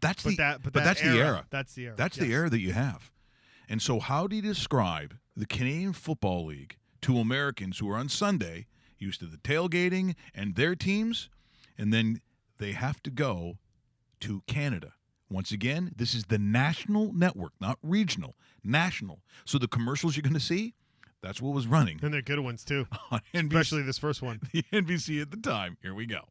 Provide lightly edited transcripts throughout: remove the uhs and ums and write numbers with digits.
that's the era. That's the era. That's the era that you have. And so how do you describe the Canadian Football League to Americans who are on Sunday used to the tailgating and their teams, and then they have to go to Canada? Once again, this is the national network, not regional, national. So the commercials you're going to see, that's what was running. And they're good ones, too. On NBC, especially this first one. The NBC at the time. Here we go.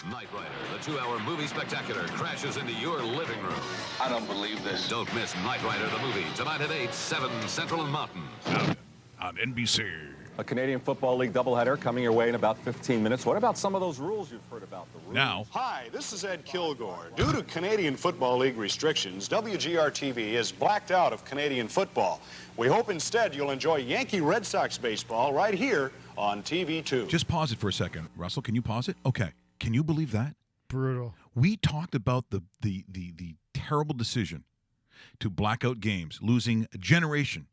Knight Rider, the 2-hour movie spectacular, crashes into your living room. I don't believe this. Don't miss Knight Rider, the movie, tonight at 8, 7 Central and Mountain. On NBC. A Canadian Football League doubleheader coming your way in about 15 minutes. What about some of those rules you've heard about? The rules? Now. Hi, this is Ed Kilgore. Due to Canadian Football League restrictions, WGR-TV is blacked out of Canadian football. We hope instead you'll enjoy Yankee Red Sox baseball right here on TV2. Just pause it for a second. Russell, can you pause it? Okay. Can you believe that? Brutal. We talked about the terrible decision to black out games, losing a generation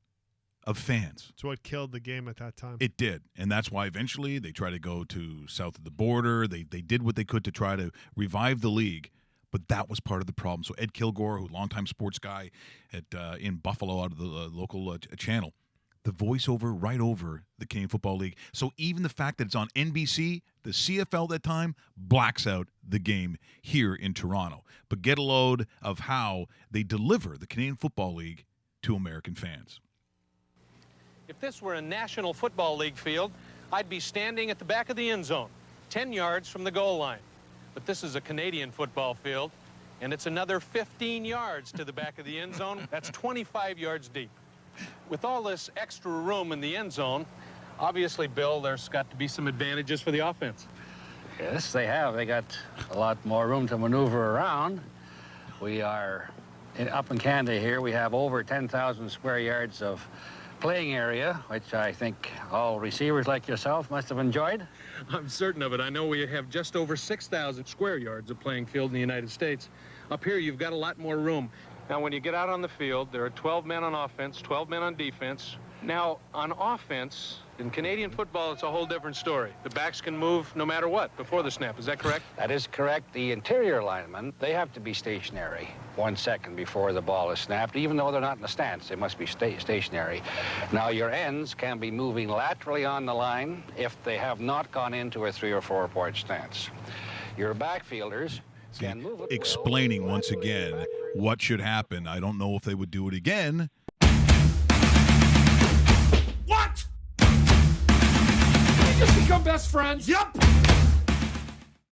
of fans. It's what killed the game at that time. It did. And that's why eventually they tried to go to south of the border. They did what they could to try to revive the league. But that was part of the problem. So Ed Kilgore, who longtime sports guy in Buffalo out of the local channel, the voiceover right over the Canadian Football League. So even the fact that it's on NBC, the CFL at that time blacks out the game here in Toronto. But get a load of how they deliver the Canadian Football League to American fans. If this were a National Football League field, I'd be standing at the back of the end zone, 10 yards from the goal line. But this is a Canadian football field, and it's another 15 yards to the back of the end zone. That's 25 yards deep. With all this extra room in the end zone, obviously, Bill, there's got to be some advantages for the offense. Yes, they have. They got a lot more room to maneuver around. We are up in Canada here. We have over 10,000 square yards of playing area, which I think all receivers like yourself must have enjoyed. I'm certain of it. I know we have just over 6,000 square yards of playing field in the United States. Up here, you've got a lot more room. Now, when you get out on the field, there are 12 men on offense, 12 men on defense. Now, on offense, in Canadian football, it's a whole different story. The backs can move no matter what before the snap. Is that correct? That is correct. The interior linemen, they have to be stationary 1 second before the ball is snapped. Even though they're not in the stance, they must be stationary. Now, your ends can be moving laterally on the line if they have not gone into a 3 or 4 point stance. Your backfielders can move it. Explaining once again what should happen. I don't know if they would do it again. What? Did we just become best friends? Yep.